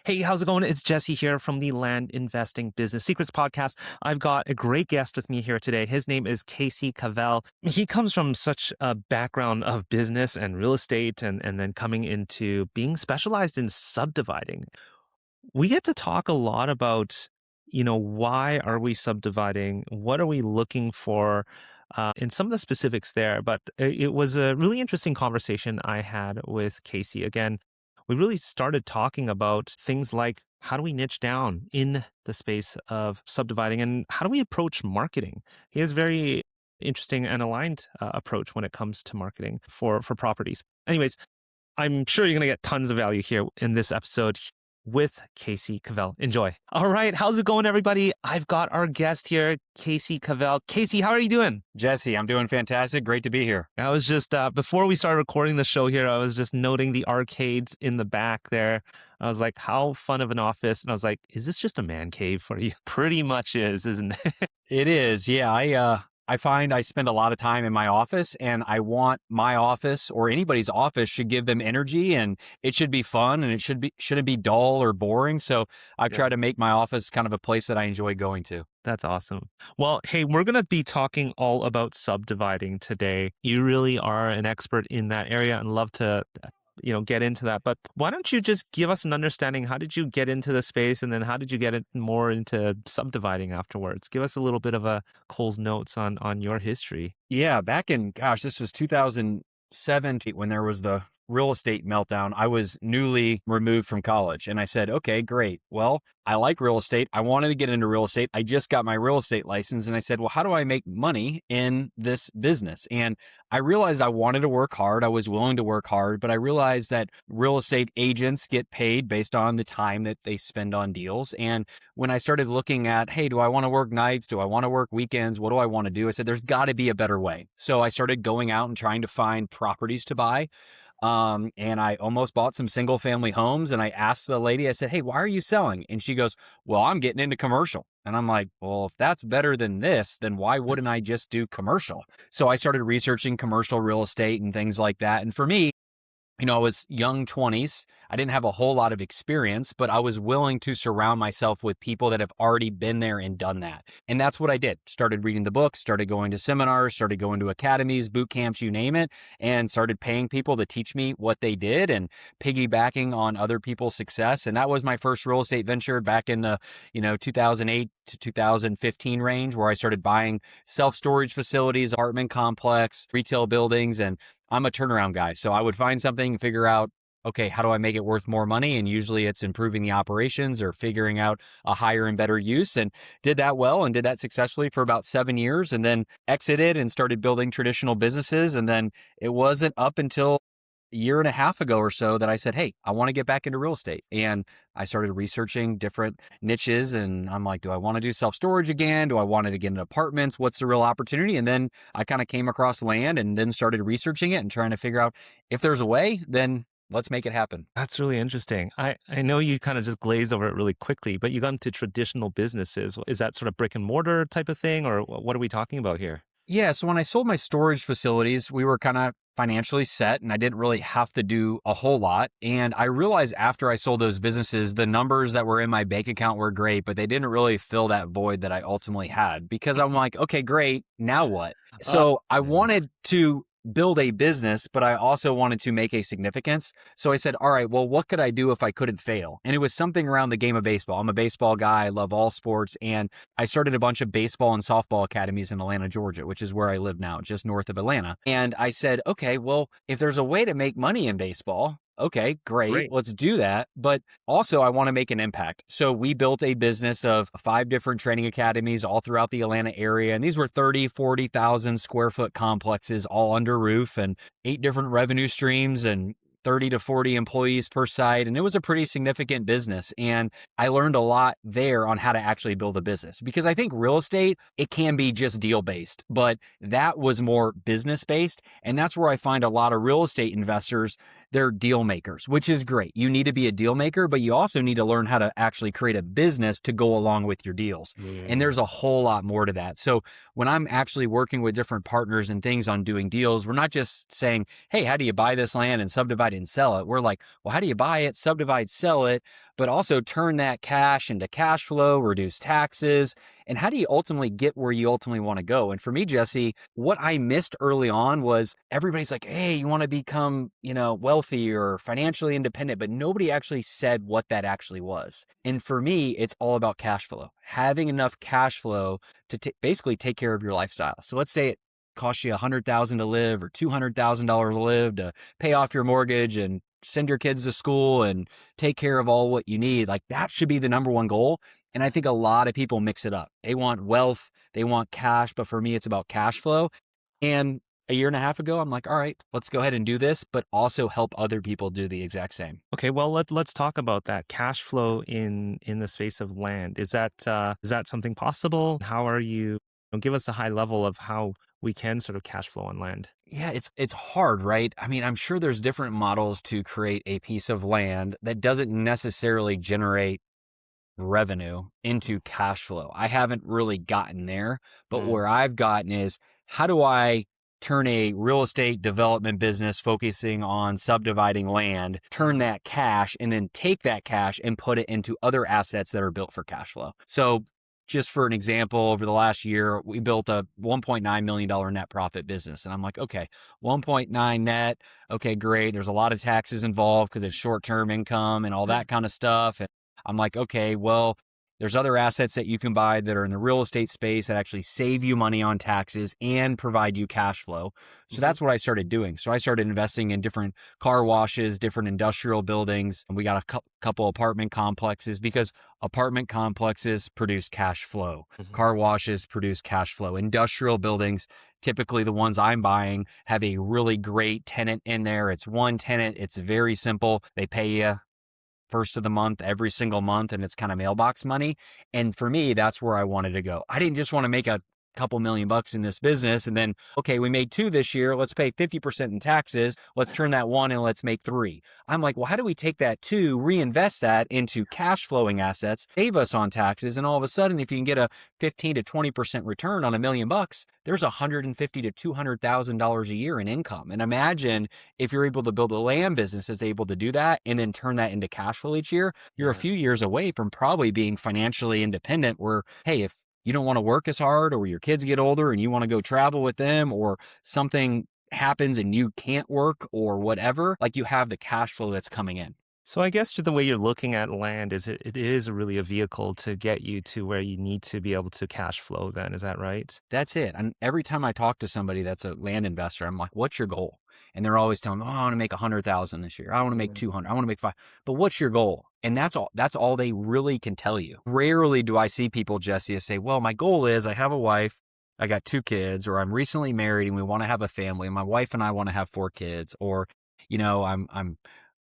Hey, how's it going? It's Jessey here from the Land Investing Business Secrets podcast. I've got a great guest with me here today. His name is Casey Cavell. He comes from such a background of business and real estate and then coming into being specialized in subdividing. We get to talk a lot about, why are we subdividing? What are we looking for? And some of the specifics there, but it was a really interesting conversation I had with Casey. Again, we really started talking about things like how do we niche down in the space of subdividing and how do we approach marketing? He has very interesting and aligned approach when it comes to marketing for properties. Anyways, I'm sure you're going to get tons of value here in this episode with Casey Cavell. Enjoy. All right. How's it going, everybody? I've got our guest here, Casey Cavell. Casey, how are you doing? Jesse, I'm doing fantastic. Great to be here. I was just, before we started recording the show here, I was just noting the arcades in the back there. I was like, how fun of an office. And I was like, is this just a man cave for you? Pretty much is, isn't it? It is. Yeah. I find I spend a lot of time in my office, and I want my office or anybody's office should give them energy, and it should be fun, and shouldn't be dull or boring. So I've tried to make my office kind of a place that I enjoy going to. That's awesome. Well, hey, we're going to be talking all about subdividing today. You really are an expert in that area and love to get into that. But why don't you just give us an understanding? How did you get into the space, and then how did you get it more into subdividing afterwards? Give us a little bit of a Cole's notes on your history. Yeah. Back in, this was 2017 when there was the real estate meltdown. I was newly removed from college, and I said, okay, great. Well, I like real estate. I wanted to get into real estate. I just got my real estate license, and I said, well, how do I make money in this business? And I realized I wanted to work hard. I was willing to work hard, but I realized that real estate agents get paid based on the time that they spend on deals. And when I started looking at, hey, do I want to work nights? Do I want to work weekends? What do I want to do? I said, there's got to be a better way. So I started going out and trying to find properties to buy. And I almost bought some single family homes, and I asked the lady, I said, hey, why are you selling? And she goes, well, I'm getting into commercial. And I'm like, well, if that's better than this, then why wouldn't I just do commercial? So I started researching commercial real estate and things like that. And for me, I was young 20s. I didn't have a whole lot of experience, but I was willing to surround myself with people that have already been there and done that. And that's what I did. Started reading the books, started going to seminars, started going to academies, boot camps, you name it, and started paying people to teach me what they did and piggybacking on other people's success. And that was my first real estate venture back in the, 2008 to 2015 range, where I started buying self-storage facilities, apartment complex, retail buildings, and I'm a turnaround guy. So I would find something, figure out, okay, how do I make it worth more money? And usually it's improving the operations or figuring out a higher and better use, and did that well and did that successfully for about 7 years, and then exited and started building traditional businesses. And then it wasn't up until a year and a half ago or so that I said, hey, I want to get back into real estate. And I started researching different niches, and I'm like, do I want to do self-storage again? Do I want to get into apartments? What's the real opportunity? And then I kind of came across land and then started researching it and trying to figure out if there's a way, then let's make it happen. That's really interesting. I know you kind of just glazed over it really quickly, but you got into traditional businesses. Is that sort of brick and mortar type of thing, or what are we talking about here? Yeah. So when I sold my storage facilities, we were kind of financially set, and I didn't really have to do a whole lot. And I realized after I sold those businesses, the numbers that were in my bank account were great, but they didn't really fill that void that I ultimately had, because I'm like, okay, great. Now what? So I wanted to build a business, but I also wanted to make a significance. So I said, all right, well, what could I do if I couldn't fail? And it was something around the game of baseball. I'm a baseball guy. I love all sports. And I started a bunch of baseball and softball academies in Atlanta, Georgia, which is where I live now, just north of Atlanta. And I said, okay, well, if there's a way to make money in baseball, okay, great. Let's do that. But also I want to make an impact. So we built a business of 5 different training academies all throughout the Atlanta area. And these were 30, 40,000 square foot complexes all under roof, and 8 different revenue streams and 30 to 40 employees per site. And it was a pretty significant business. And I learned a lot there on how to actually build a business, because I think real estate, it can be just deal based, but that was more business based. And that's where I find a lot of real estate investors, they're deal makers, which is great. You need to be a deal maker, but you also need to learn how to actually create a business to go along with your deals. And there's a whole lot more to that. So when I'm actually working with different partners and things on doing deals, we're not just saying, hey, how do you buy this land and subdivide and sell it? We're like, well, how do you buy it, subdivide, sell it, but also turn that cash into cash flow, reduce taxes? And how do you ultimately get where you ultimately want to go? And for me, Jesse, what I missed early on was everybody's like, hey, you want to become, wealthy or financially independent, but nobody actually said what that actually was. And for me, it's all about cash flow, having enough cash flow to basically take care of your lifestyle. So let's say it costs you $100,000 to live or $200,000 to live to pay off your mortgage and send your kids to school and take care of all what you need. Like that should be the number one goal. And I think a lot of people mix it up. They want wealth, they want cash, but for me, it's about cash flow. And a year and a half ago, I'm like, all right, let's go ahead and do this, but also help other people do the exact same. Okay, well let's talk about that cash flow in the space of land. Is that something possible? How are you? Give us a high level of how we can sort of cash flow on land. Yeah, it's hard, right? I mean, I'm sure there's different models to create a piece of land that doesn't necessarily generate revenue into cash flow. I haven't really gotten there, but where I've gotten is how do I turn a real estate development business focusing on subdividing land, turn that cash and then take that cash and put it into other assets that are built for cash flow. So just for an example, over the last year, we built a $1.9 million net profit business. And I'm like, okay, 1.9 net. Okay, great. There's a lot of taxes involved because it's short-term income and all that kind of stuff. And I'm like, okay, well, there's other assets that you can buy that are in the real estate space that actually save you money on taxes and provide you cash flow. So that's what I started doing. So I started investing in different car washes, different industrial buildings. And we got a couple apartment complexes because apartment complexes produce cash flow. Car washes produce cash flow. Industrial buildings, typically the ones I'm buying, have a really great tenant in there. It's one tenant. It's very simple. They pay you first of the month, every single month, and it's kind of mailbox money. And for me, that's where I wanted to go. I didn't just want to make a couple $1,000,000 in this business and then, okay, we made 2 this year. Let's pay 50% in taxes. Let's turn that 1 and let's make 3. I'm like, well, how do we take that 2, reinvest that into cash flowing assets, save us on taxes? And all of a sudden, if you can get a 15 to 20% return on $1,000,000, there's $150,000 to $200,000 a year in income. And imagine if you're able to build a land business that's able to do that and then turn that into cash flow each year, you're a few years away from probably being financially independent where, hey, if you don't want to work as hard or your kids get older and you want to go travel with them or something happens and you can't work or whatever, like you have the cash flow that's coming in. So I guess the way you're looking at land is it is really a vehicle to get you to where you need to be able to cash flow then. Is that right? That's it. And every time I talk to somebody that's a land investor, I'm like, what's your goal? And they're always telling me, oh, I want to make 100,000 this year. I want to make 200. I want to make 5. But what's your goal? And that's all they really can tell you. Rarely do I see people, Jesse, say, well, my goal is I have a wife, I got 2 kids, or I'm recently married and we want to have a family. And my wife and I want to have 4 kids, or, I'm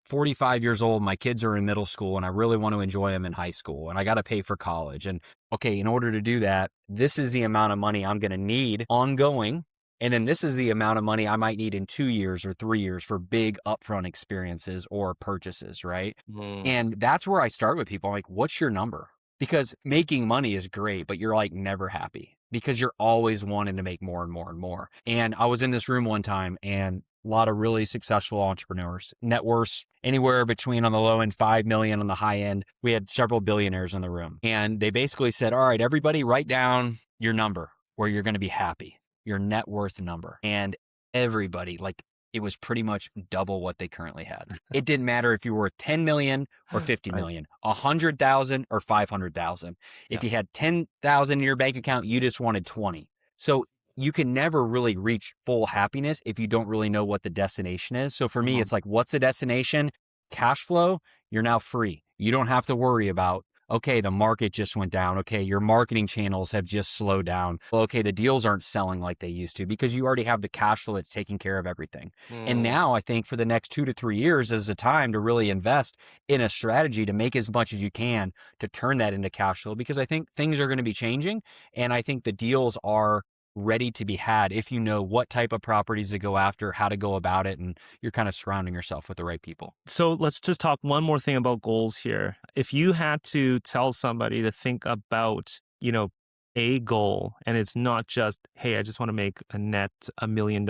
45 years old, my kids are in middle school and I really want to enjoy them in high school and I got to pay for college. And okay, in order to do that, this is the amount of money I'm going to need ongoing. And then this is the amount of money I might need in 2 years or 3 years for big upfront experiences or purchases, right? And that's where I start with people. I'm like, what's your number? Because making money is great, but you're like never happy because you're always wanting to make more and more and more. And I was in this room one time and a lot of really successful entrepreneurs, net worths anywhere between on the low end, 5 million on the high end. We had several billionaires in the room and they basically said, all right, everybody write down your number where you're going to be happy, your net worth number. And everybody, like it was pretty much double what they currently had. It didn't matter if you were 10 million or 50 million, 100,000 or 500,000. If you had 10,000 in your bank account, you just wanted 20. So you can never really reach full happiness if you don't really know what the destination is. So for me, it's like, what's the destination? Cash flow. You're now free. You don't have to worry about, okay, the market just went down. Okay, your marketing channels have just slowed down. Well, okay, the deals aren't selling like they used to because you already have the cash flow that's taking care of everything. And now I think for the next 2 to 3 years is the time to really invest in a strategy to make as much as you can to turn that into cash flow because I think things are going to be changing. And I think the deals are ready to be had if you know what type of properties to go after, how to go about it, and you're kind of surrounding yourself with the right people. So let's just talk one more thing about goals here. If you had to tell somebody to think about, a goal, and it's not just, hey, I just want to make a net $1 million.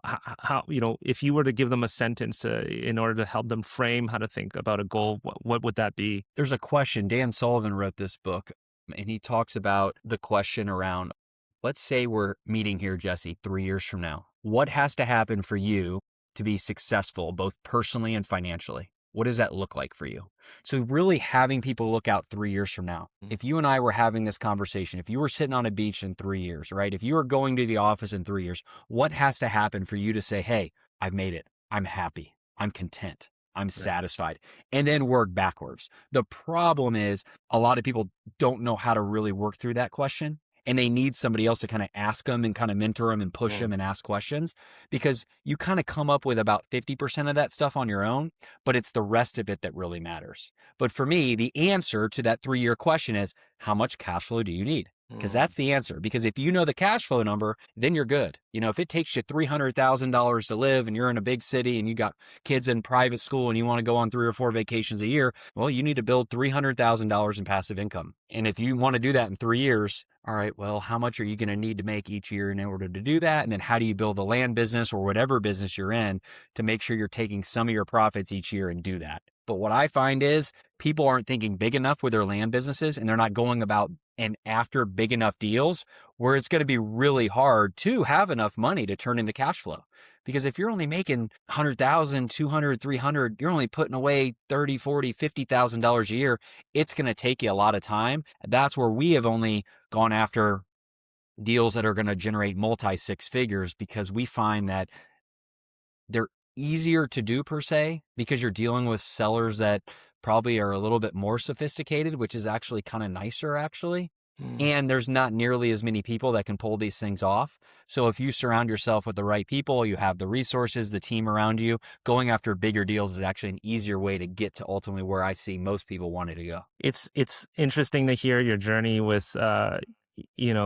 How, if you were to give them a sentence in order to help them frame how to think about a goal, what would that be? There's a question. Dan Sullivan wrote this book, and he talks about the question around, let's say we're meeting here, Jesse, 3 years from now. What has to happen for you to be successful, both personally and financially? What does that look like for you? So really having people look out 3 years from now. If you and I were having this conversation, if you were sitting on a beach in 3 years, right? If you were going to the office in 3 years, what has to happen for you to say, hey, I've made it. I'm happy. I'm content. I'm satisfied, and then work backwards. The problem is a lot of people don't know how to really work through that question, and they need somebody else to kind of ask them and kind of mentor them and push them and ask questions, because you kind of come up with about 50% of that stuff on your own, but it's the rest of it that really matters. But for me, the answer to that 3-year question is, how much cash flow do you need? Because that's the answer. Because if you know the cash flow number, then you're good. If it takes you $300,000 to live and you're in a big city and you got kids in private school and you want to go on 3 or 4 vacations a year, well, you need to build $300,000 in passive income. And if you want to do that in 3 years, all right, well, how much are you going to need to make each year in order to do that? And then how do you build a land business or whatever business you're in to make sure you're taking some of your profits each year and do that? But what I find is people aren't thinking big enough with their land businesses, and they're not going about and after big enough deals where it's going to be really hard to have enough money to turn into cash flow. Because if you're only making 100,000, 200, 300, you're only putting away 30, 40, $50,000 a year. It's going to take you a lot of time. That's where we have only gone after deals that are going to generate multi 6 figures, because we find that they're easier to do per se, because you're dealing with sellers that probably are a little bit more sophisticated, which is actually kind of nicer actually. And there's not nearly as many people that can pull these things off. So if you surround yourself with the right people, you have the resources, the team around you, going after bigger deals is actually an easier way to get to ultimately where I see most people wanting to go. It's interesting to hear your journey with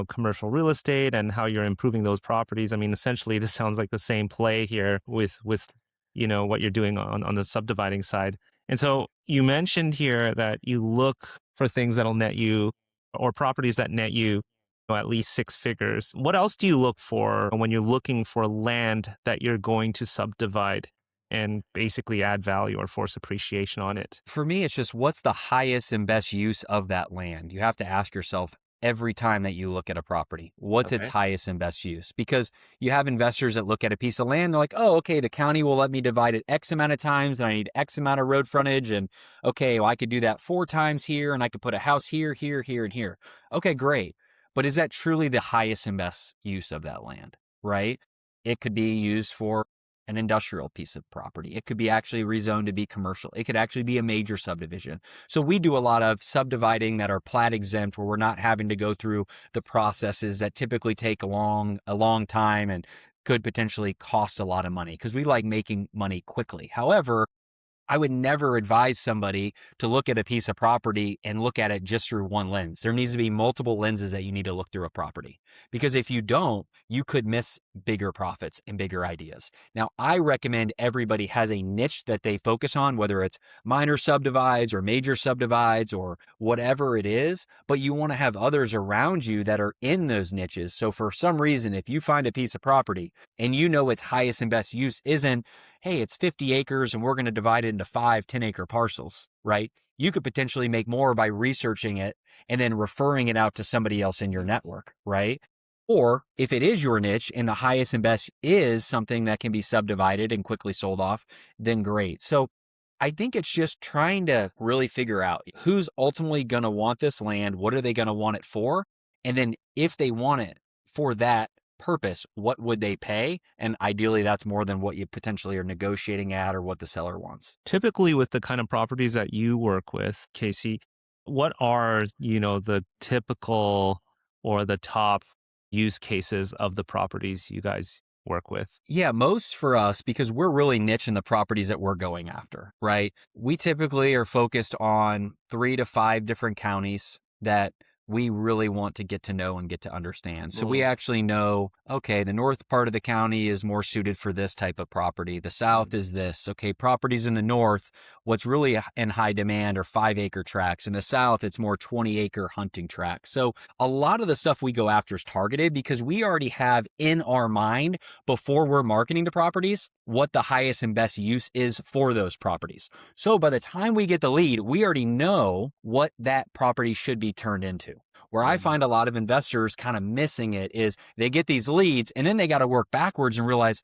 commercial real estate and how you're improving those properties. I mean, essentially, this sounds like the same play here with what you're doing on the subdividing side. And so you mentioned here that you look for things that'll net you, or properties that net you at least 6 figures. What else do you look for when you're looking for land that you're going to subdivide and basically add value or force appreciation on it? For me, it's just, what's the highest and best use of that land? You have to ask yourself every time that you look at a property, what's its highest and best use? Because you have investors that look at a piece of land, they're like, oh, okay, the county will let me divide it X amount of times and I need X amount of road frontage. And okay, well, I could do that 4 times here and I could put a house here, here, here, and here. Okay, great. But is that truly the highest and best use of that land, right? It could be used for an industrial piece of property. It could be actually rezoned to be commercial. It could actually be a major subdivision. So we do a lot of subdividing that are plat exempt, where we're not having to go through the processes that typically take a long time and could potentially cost a lot of money, because we like making money quickly. However, I would never advise somebody to look at a piece of property and look at it just through one lens. There needs to be multiple lenses that you need to look through a property, because if you don't, you could miss bigger profits and bigger ideas. Now, I recommend everybody has a niche that they focus on, whether it's minor subdivides or major subdivides or whatever it is, but you want to have others around you that are in those niches. So for some reason, if you find a piece of property and you know its highest and best use isn't, hey, it's 50 acres and we're going to divide it into 5 10-acre parcels, right? You could potentially make more by researching it and then referring it out to somebody else in your network, right? Or if it is your niche and the highest and best is something that can be subdivided and quickly sold off, then great. So I think it's just trying to really figure out who's ultimately going to want this land, what are they going to want it for? And then if they want it for that purpose, what would they pay? And ideally, that's more than what you potentially are negotiating at or what the seller wants. Typically, with the kind of properties that you work with, Casey, what are, the typical or the top use cases of the properties you guys work with? Yeah, most for us, because we're really niche in the properties that we're going after, right? We typically are focused on 3 to 5 different counties that we really want to get to know and get to understand. So we Mm. actually know, okay, the north part of the county is more suited for this type of property. The south is this. Okay, properties in the north, what's really in high demand are 5-acre tracts. In the south, it's more 20-acre hunting tracts. So a lot of the stuff we go after is targeted because we already have in our mind before we're marketing the properties what the highest and best use is for those properties. So by the time we get the lead, we already know what that property should be turned into. Where I Mm. find a lot of investors kind of missing it is they get these leads and then they got to work backwards and realize,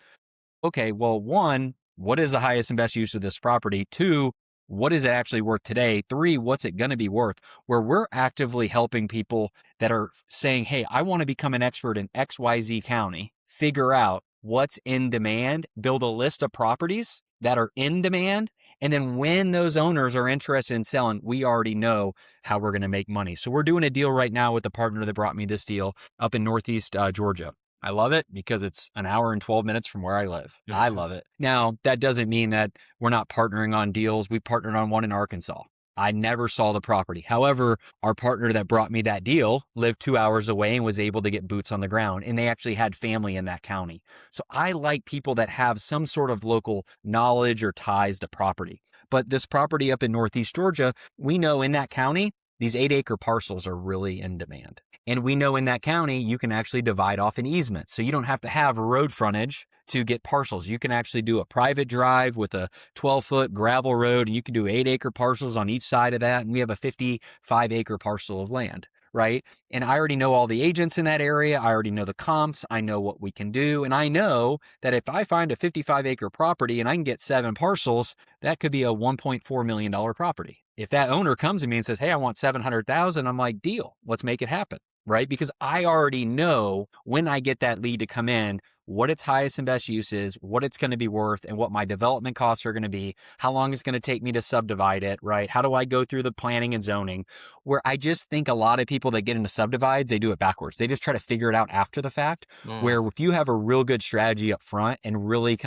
okay, well, one, what is the highest and best use of this property? Two, what is it actually worth today? Three, what's it going to be worth? Where we're actively helping people that are saying, hey, I want to become an expert in XYZ county, figure out what's in demand, build a list of properties that are in demand. And then when those owners are interested in selling, we already know how we're going to make money. So we're doing a deal right now with the partner that brought me this deal up in Northeast Georgia. I love it because it's an hour and 12 minutes from where I live. I love it. Now, that doesn't mean that we're not partnering on deals. We partnered on one in Arkansas. I never saw the property. However, our partner that brought me that deal lived 2 hours away and was able to get boots on the ground. And they actually had family in that county. So I like people that have some sort of local knowledge or ties to property. But this property up in Northeast Georgia, we know in that county, these 8-acre parcels are really in demand. And we know in that county, you can actually divide off an easement. So you don't have to have road frontage to get parcels. You can actually do a private drive with a 12-foot gravel road, and you can do 8-acre parcels on each side of that. And we have a 55-acre parcel of land, right? And I already know all the agents in that area. I already know the comps. I know what we can do. And I know that if I find a 55-acre property and I can get 7 parcels, that could be a $1.4 million property. If that owner comes to me and says, hey, I want 700,000, I'm like, deal, let's make it happen. Right? Because I already know when I get that lead to come in, what its highest and best use is, what it's going to be worth, and what my development costs are going to be, how long it's going to take me to subdivide it, right? How do I go through the planning and zoning? Where I just think a lot of people that get into subdivides, they do it backwards. They just try to figure it out after the fact. Mm. Where if you have a real good strategy up front and really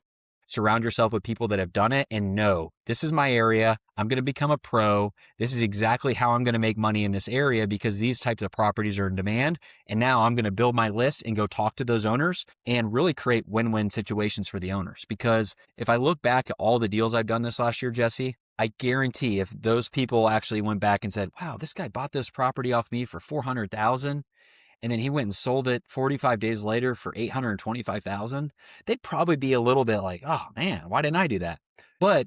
surround yourself with people that have done it and know this is my area. I'm going to become a pro. This is exactly how I'm going to make money in this area because these types of properties are in demand. And now I'm going to build my list and go talk to those owners and really create win-win situations for the owners. Because if I look back at all the deals I've done this last year, Jesse, I guarantee if those people actually went back and said, wow, this guy bought this property off me for $400,000. And then he went and sold it 45 days later for $825,000, they'd probably be a little bit like, oh man, why didn't I do that? But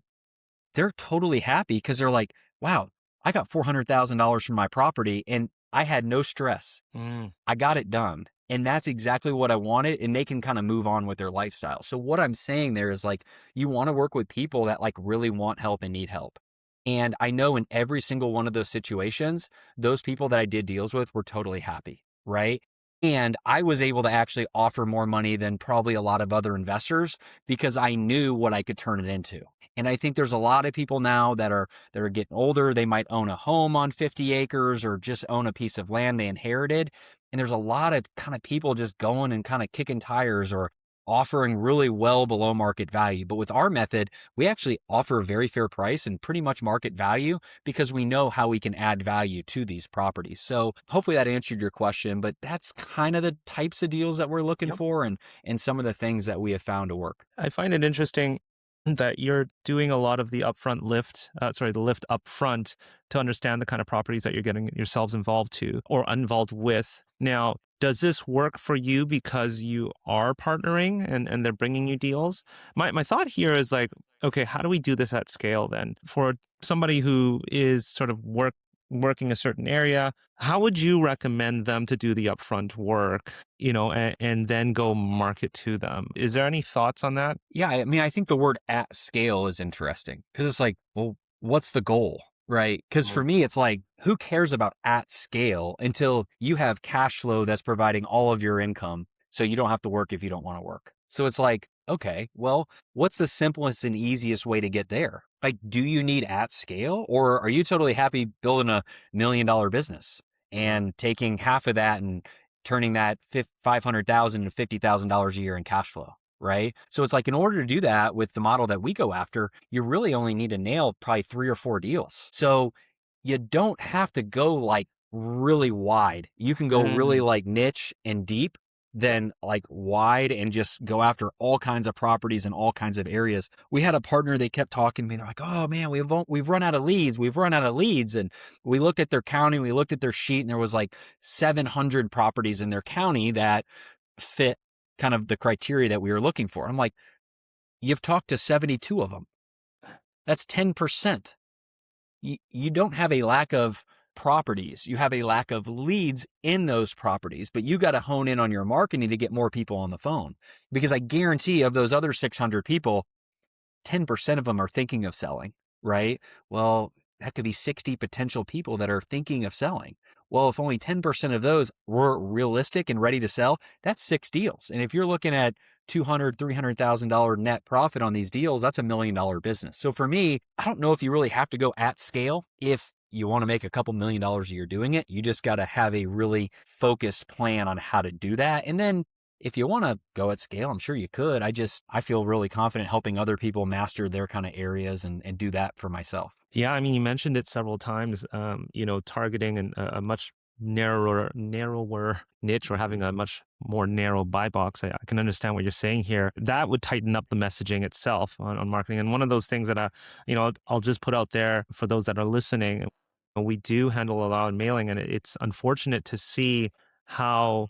they're totally happy because they're like, wow, I got $400,000 from my property and I had no stress. Mm. I got it done. And that's exactly what I wanted. And they can kind of move on with their lifestyle. So what I'm saying there is like, you want to work with people that like really want help and need help. And I know in every single one of those situations, those people that I did deals with were totally happy. Right. And I was able to actually offer more money than probably a lot of other investors because I knew what I could turn it into. And I think there's a lot of people now that are getting older. They might own a home on 50 acres or just own a piece of land they inherited. And there's a lot of kind of people just going and kind of kicking tires or offering really well below market value. But with our method, we actually offer a very fair price and pretty much market value because we know how we can add value to these properties. So hopefully that answered your question, but that's kind of the types of deals that we're looking for and some of the things that we have found to work. I find it interesting that you're doing a lot of the upfront lift, the lift upfront to understand the kind of properties that you're getting yourselves involved to or involved with. Now, does this work for you because you are partnering and they're bringing you deals? My thought here is like, okay, how do we do this at scale then? For somebody who is sort of working a certain area, how would you recommend them to do the upfront work, and then go market to them? Is there any thoughts on that? Yeah, I mean, I think the word at scale is interesting because it's like, well, what's the goal? Right. Because for me, it's like, who cares about at scale until you have cash flow that's providing all of your income so you don't have to work if you don't want to work. So it's like, okay, well, what's the simplest and easiest way to get there? Like, do you need at scale or are you totally happy building $1 million business and taking half of that and turning that $500,000 to $50,000 a year in cash flow? Right. So it's like, in order to do that with the model that we go after, you really only need to nail probably 3 or 4 deals. So you don't have to go like really wide. You can go really Mm. like niche and deep, then like wide and just go after all kinds of properties in all kinds of areas. We had a partner, they kept talking to me. They're like, oh man, we've run out of leads. We've run out of leads. And we looked at their county, we looked at their sheet, and there was like 700 properties in their county that fit kind of the criteria that we were looking for. I'm like, you've talked to 72 of them. That's 10%. You don't have a lack of properties. You have a lack of leads in those properties, but you got to hone in on your marketing to get more people on the phone. Because I guarantee of those other 600 people, 10% of them are thinking of selling, right? Well, that could be 60 potential people that are thinking of selling. Well, if only 10% of those were realistic and ready to sell, that's 6 deals. And if you're looking at $200,000, $300,000 net profit on these deals, that's $1 million business. So for me, I don't know if you really have to go at scale. If you want to make a couple $1 million a year doing it, you just got to have a really focused plan on how to do that. And then if you want to go at scale, I'm sure you could. I feel really confident helping other people master their kind of areas and do that for myself. Yeah, I mean, you mentioned it several times, targeting a much narrower niche or having a much more narrow buy box. I can understand what you're saying here. That would tighten up the messaging itself on marketing. And one of those things that I'll just put out there for those that are listening. We do handle a lot of mailing, and it's unfortunate to see how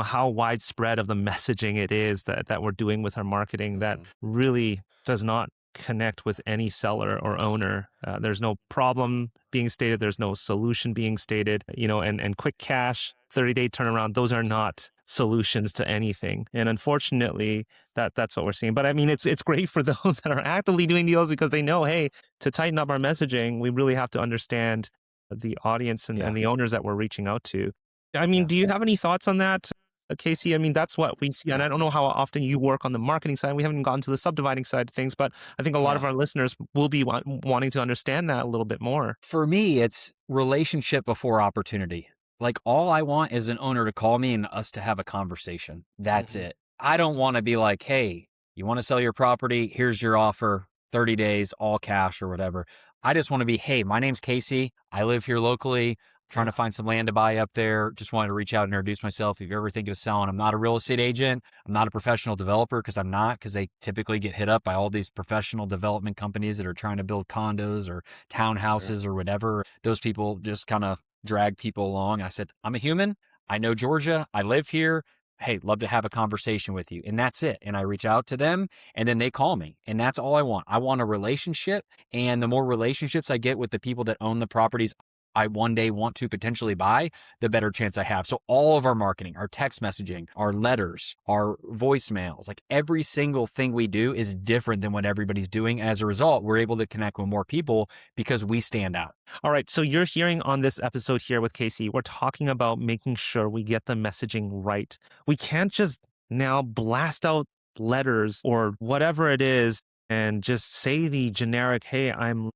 how widespread of the messaging it is that we're doing with our marketing that really does not connect with any seller or owner. There's no problem being stated. There's no solution being stated, and quick cash, 30-day turnaround. Those are not solutions to anything. And unfortunately, that's what we're seeing. But I mean, it's great for those that are actively doing deals because they know, hey, to tighten up our messaging, we really have to understand the audience and the owners that we're reaching out to. I mean, do you have any thoughts on that, Casey? I mean, that's what we see. And I don't know how often you work on the marketing side. We haven't gotten to the subdividing side of things, but I think a lot of our listeners will be wanting to understand that a little bit more. For me, it's relationship before opportunity. Like all I want is an owner to call me and us to have a conversation. That's it. I don't want to be like, hey, you want to sell your property? Here's your offer, 30 days, all cash or whatever. I just want to be, hey, my name's Casey. I live here locally. Trying to find some land to buy up there. Just wanted to reach out and introduce myself. If you're ever thinking of selling, I'm not a real estate agent. I'm not a professional developer because I'm not, because they typically get hit up by all these professional development companies that are trying to build condos or townhouses or whatever. Those people just kind of drag people along. I said, I'm a human. I know Georgia. I live here. Hey, love to have a conversation with you. And that's it. And I reach out to them and then they call me. And that's all I want. I want a relationship. And the more relationships I get with the people that own the properties I one day want to potentially buy, the better chance I have. So all of our marketing, our text messaging, our letters, our voicemails, like every single thing we do is different than what everybody's doing. As a result, we're able to connect with more people because we stand out. All right. So you're hearing on this episode here with Casey, we're talking about making sure we get the messaging right. We can't just now blast out letters or whatever it is and just say the generic, hey, I'm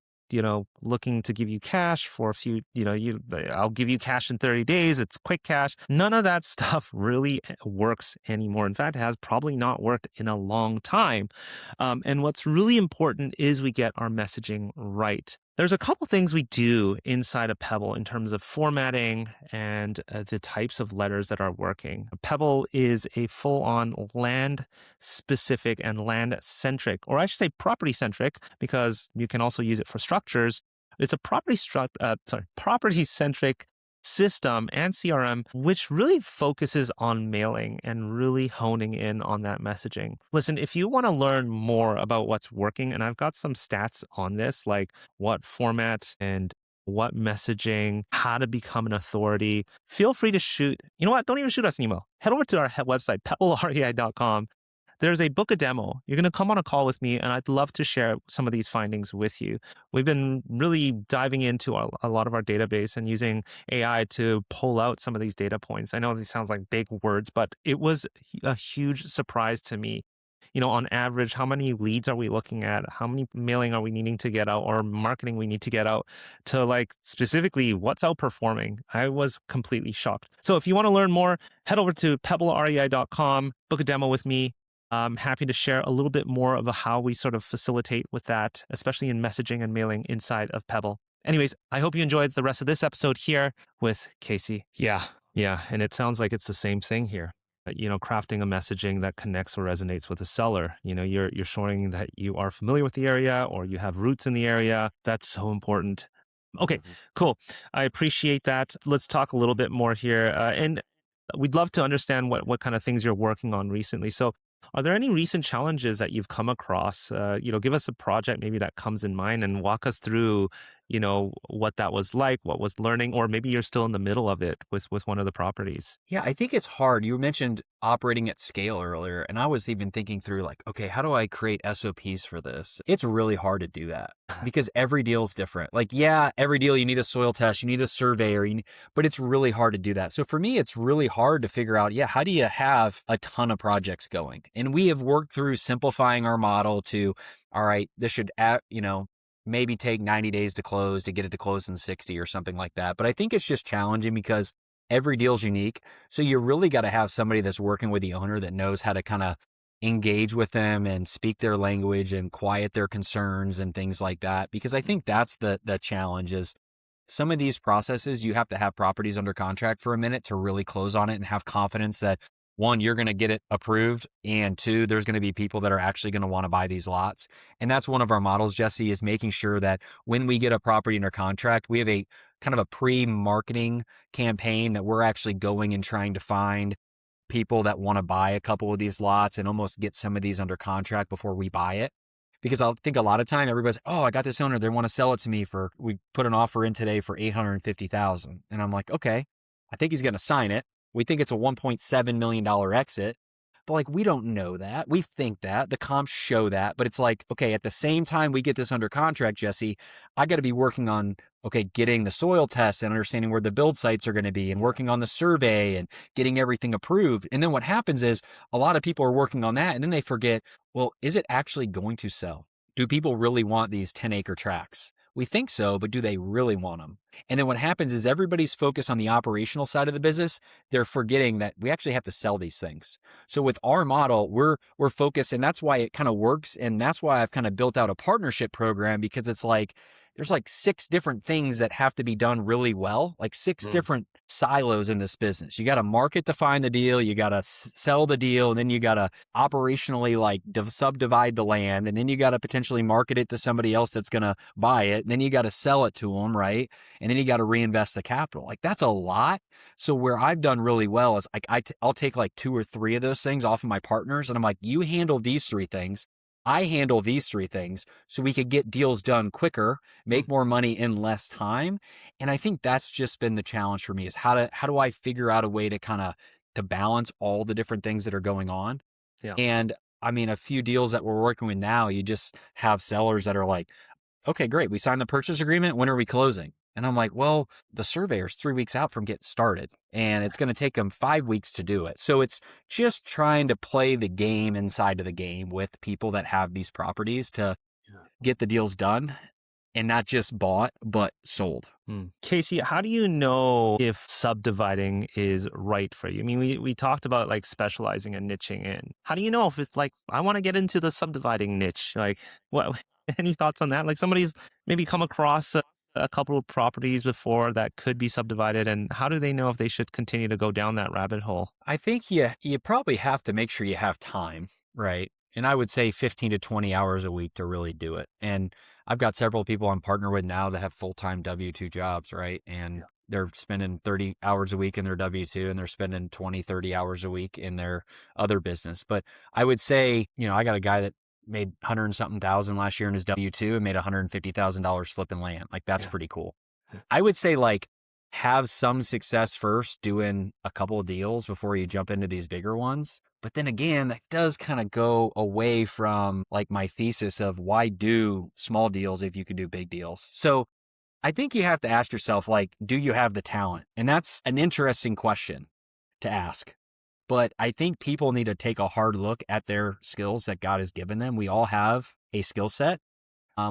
looking to give you cash for a few, I'll give you cash in 30 days. It's quick cash. None of that stuff really works anymore. In fact, it has probably not worked in a long time. And what's really important is we get our messaging right. There's a couple things we do inside of Pebble in terms of formatting and the types of letters that are working. Pebble is a full-on land-specific and land-centric, or I should say property-centric, because you can also use it for structures. It's a property-centric system and CRM, which really focuses on mailing and really honing in on that messaging. Listen, if you want to learn more about what's working, and I've got some stats on this, like what format and what messaging, how to become an authority, feel free to shoot. You know what? Don't even shoot us an email. Head over to our website, pebblerei.com. There's a book a demo. You're going to come on a call with me, and I'd love to share some of these findings with you. We've been really diving into a lot of our database and using AI to pull out some of these data points. I know these sounds like big words, but it was a huge surprise to me. On average, how many leads are we looking at? How many mailing are we needing to get out or marketing we need to get out to like specifically what's outperforming? I was completely shocked. So if you want to learn more, head over to pebblerei.com, book a demo with me. I'm happy to share a little bit more of how we sort of facilitate with that, especially in messaging and mailing inside of Pebble. Anyways, I hope you enjoyed the rest of this episode here with Casey. Yeah. Yeah. And it sounds like it's the same thing here. Crafting a messaging that connects or resonates with the seller. You're showing that you are familiar with the area or you have roots in the area. That's so important. Okay, Mhm. cool. I appreciate that. Let's talk a little bit more here. And we'd love to understand what kind of things you're working on recently. So, are there any recent challenges that you've come across? Give us a project maybe that comes in mind and walk us through, what that was like, what was learning, or maybe you're still in the middle of it with one of the properties. Yeah, I think it's hard. You mentioned operating at scale earlier, and I was even thinking through like, okay, how do I create SOPs for this? It's really hard to do that because every deal is different. Like, yeah, every deal you need a soil test, you need a surveyor, but it's really hard to do that. So for me, it's really hard to figure out, yeah, how do you have a ton of projects going? And we have worked through simplifying our model to, all right, this should, maybe take 90 days to close to get it to close in 60 or something like that. But I think it's just challenging because every deal's unique. So you really got to have somebody that's working with the owner that knows how to kind of engage with them and speak their language and quiet their concerns and things like that. Because I think that's the challenge is some of these processes, you have to have properties under contract for a minute to really close on it and have confidence that one, you're going to get it approved. And two, there's going to be people that are actually going to want to buy these lots. And that's one of our models, Jesse, is making sure that when we get a property under contract, we have a kind of a pre-marketing campaign that we're actually going and trying to find people that want to buy a couple of these lots and almost get some of these under contract before we buy it. Because I think a lot of time everybody's, oh, I got this owner, they want to sell it to me we put an offer in today for $850,000. And I'm like, okay, I think he's going to sign it. We think it's a $1.7 million exit, but like, we don't know that. We think that the comps show that, but it's like, okay, at the same time we get this under contract, Jesse, I got to be working on, okay, getting the soil tests and understanding where the build sites are going to be and working on the survey and getting everything approved. And then what happens is a lot of people are working on that and then they forget, well, is it actually going to sell? Do people really want these 10-acre tracts? We think so, but do they really want them? And then what happens is everybody's focused on the operational side of the business. They're forgetting that we actually have to sell these things. So with our model, we're focused, and that's why it kind of works. And that's why I've kind of built out a partnership program, because it's like there's like 6 different things that have to be done really well, like 6 different silos in this business. You got to market to find the deal, you got to sell the deal, and then you got to operationally like subdivide the land, and then you got to potentially market it to somebody else that's going to buy it, and then you got to sell it to them, right? And then you got to reinvest the capital. Like that's a lot. So where I've done really well is like I'll take like 2 or 3 of those things off of my partners, and I'm like, you handle these 3 things. I handle these 3 things so we could get deals done quicker, make more money in less time. And I think that's just been the challenge for me is how do I figure out a way to kind of to balance all the different things that are going on. Yeah. And I mean, a few deals that we're working with now, you just have sellers that are like, okay, great. We signed the purchase agreement. When are we closing? And I'm like, well, the surveyor's 3 weeks out from getting started and it's going to take them 5 weeks to do it. So it's just trying to play the game inside of the game with people that have these properties to get the deals done and not just bought, but sold. Casey, how do you know if subdividing is right for you? I mean, we talked about like specializing and niching in. How do you know if it's like, I want to get into the subdividing niche? Like, what? Any thoughts on that? Like somebody's maybe come across a couple of properties before that could be subdivided, and how do they know if they should continue to go down that rabbit hole? I think you probably have to make sure you have time, right? And I would say 15 to 20 hours a week to really do it. And I've got several people I'm partnered with now that have full-time W-2 jobs, right? And they're spending 30 hours a week in their W-2 and they're spending 20, 30 hours a week in their other business. But I would say, I got a guy that made 100 and something thousand last year in his W-2 and made $150,000 flipping land. Like that's pretty cool. I would say like have some success first doing a couple of deals before you jump into these bigger ones. But then again, that does kind of go away from like my thesis of why do small deals if you could do big deals. So I think you have to ask yourself, like, do you have the talent? And that's an interesting question to ask. But I think people need to take a hard look at their skills that God has given them. We all have a skill set.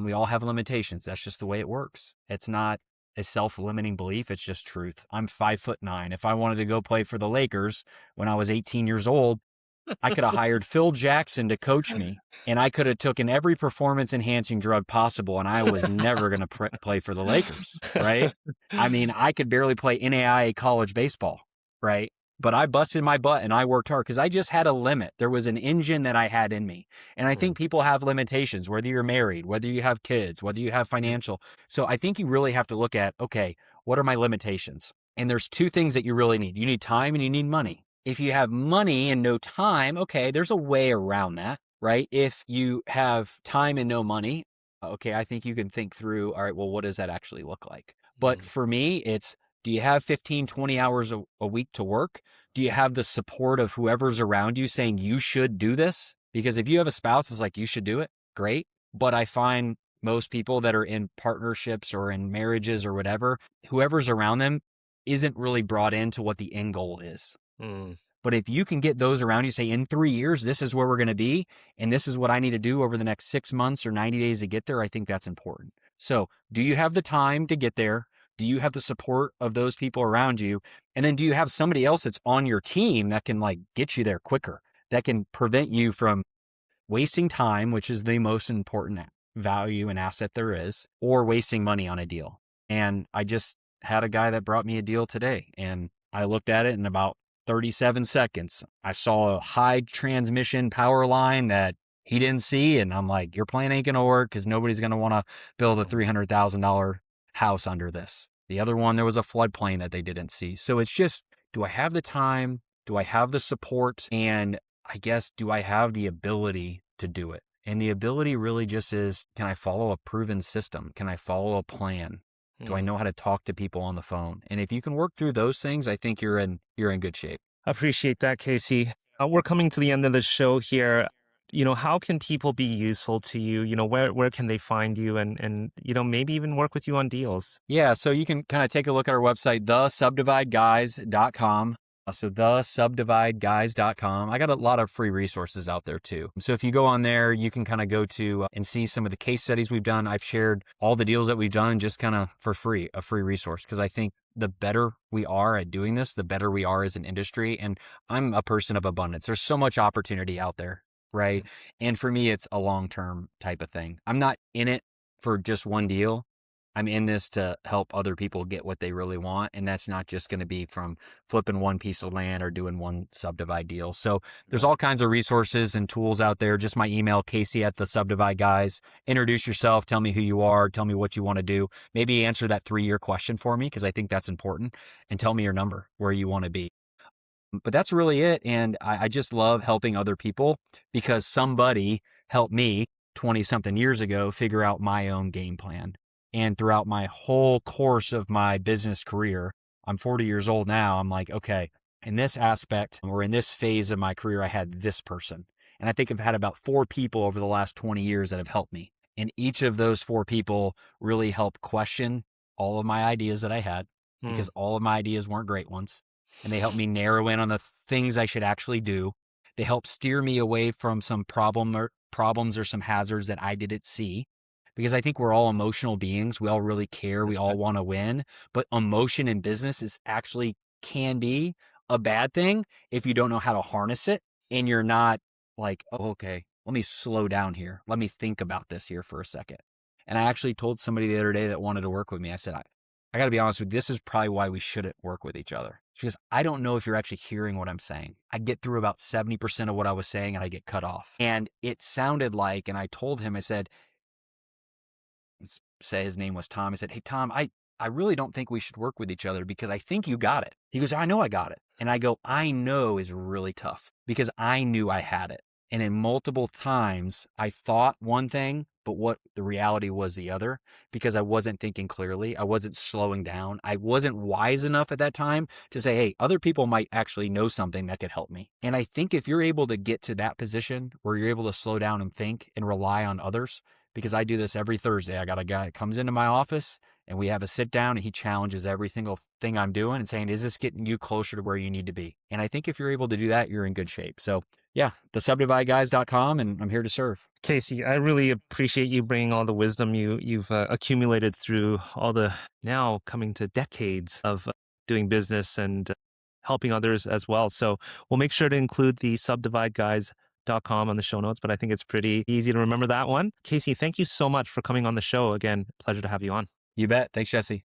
We all have limitations. That's just the way it works. It's not a self-limiting belief. It's just truth. I'm 5'9". If I wanted to go play for the Lakers when I was 18 years old, I could have hired Phil Jackson to coach me, and I could have taken every performance enhancing drug possible, and I was never going to play for the Lakers, right? I mean, I could barely play NAIA college baseball, right? But I busted my butt and I worked hard because I just had a limit. There was an engine that I had in me. And I think people have limitations, whether you're married, whether you have kids, whether you have financial. So I think you really have to look at, okay, what are my limitations? And there's two things that you really need. You need time and you need money. If you have money and no time, okay, there's a way around that, right? If you have time and no money, okay, I think you can think through, all right, well, what does that actually look like? But for me, it's, do you have 15, 20 hours a week to work? Do you have the support of whoever's around you saying you should do this? Because if you have a spouse that's like, you should do it, great. But I find most people that are in partnerships or in marriages or whatever, whoever's around them isn't really brought into what the end goal is. But if you can get those around you, say in 3 years, this is where we're going to be, and this is what I need to do over the next 6 months or 90 days to get there, I think that's important. So do you have the time to get there? Do you have the support of those people around you? And then do you have somebody else that's on your team that can like get you there quicker, that can prevent you from wasting time, which is the most important value and asset there is, or wasting money on a deal? And I just had a guy that brought me a deal today, and I looked at it in about 37 seconds. I saw a high transmission power line that he didn't see. And I'm like, your plan ain't going to work because nobody's going to want to build a $300,000 house under this. The other one, there was a floodplain that they didn't see. So it's just, do I have the time? Do I have the support? And I guess, do I have the ability to do it? And the ability really just is, can I follow a proven system? Can I follow a plan? Do I know how to talk to people on the phone? And if you can work through those things, I think you're in good shape. Appreciate that, Casey. We're coming to the end of the show here. How can people be useful to you? Where can they find you and maybe even work with you on deals? Yeah, so you can kind of take a look at our website, thesubdivideguys.com. So thesubdivideguys.com. I got a lot of free resources out there too. So if you go on there, you can kind of go to and see some of the case studies we've done. I've shared all the deals that we've done just kind of for free, a free resource, because I think the better we are at doing this, the better we are as an industry. And I'm a person of abundance. There's so much opportunity out there, right? And for me, it's a long-term type of thing. I'm not in it for just one deal. I'm in this to help other people get what they really want. And that's not just going to be from flipping one piece of land or doing one subdivide deal. So there's all kinds of resources and tools out there. Just my email, Casey at the Subdivide Guys. Introduce yourself. Tell me who you are. Tell me what you want to do. Maybe answer that 3-year question for me, because I think that's important. And tell me your number, where you want to be. But that's really it. And I just love helping other people because somebody helped me 20 something years ago figure out my own game plan. And throughout my whole course of my business career, I'm 40 years old now. I'm like, okay, in this aspect or in this phase of my career, I had this person. And I think I've had about 4 people over the last 20 years that have helped me. And each of those 4 people really helped question all of my ideas that I had, because all of my ideas weren't great ones. And they helped me narrow in on the things I should actually do. They helped steer me away from some problems or some hazards that I didn't see. Because I think we're all emotional beings. We all really care. We all want to win. But emotion in business can be a bad thing if you don't know how to harness it and you're not like, oh, okay, let me slow down here. Let me think about this here for a second. And I actually told somebody the other day that wanted to work with me, I said, I got to be honest with you, this is probably why we shouldn't work with each other. Because I don't know if you're actually hearing what I'm saying. I get through about 70% of what I was saying and I get cut off. And it sounded like, and I told him, I said, say his name was Tom. I said, hey, Tom, I really don't think we should work with each other because I think you got it. He goes, I know I got it. And I go, I know is really tough because I knew I had it. And in multiple times, I thought one thing, but what the reality was the other, because I wasn't thinking clearly. I wasn't slowing down. I wasn't wise enough at that time to say, hey, other people might actually know something that could help me. And I think if you're able to get to that position where you're able to slow down and think and rely on others, because I do this every Thursday. I got a guy that comes into my office and we have a sit down and he challenges every single thing I'm doing and saying, is this getting you closer to where you need to be? And I think if you're able to do that, you're in good shape. So yeah, thesubdivideguys.com, and I'm here to serve. Casey, I really appreciate you bringing all the wisdom you've accumulated through all the now coming to decades of doing business and helping others as well. So we'll make sure to include the subdivideguys.com on the show notes, but I think it's pretty easy to remember that one. Casey, thank you so much for coming on the show. Again, pleasure to have you on. You bet. Thanks, Jesse.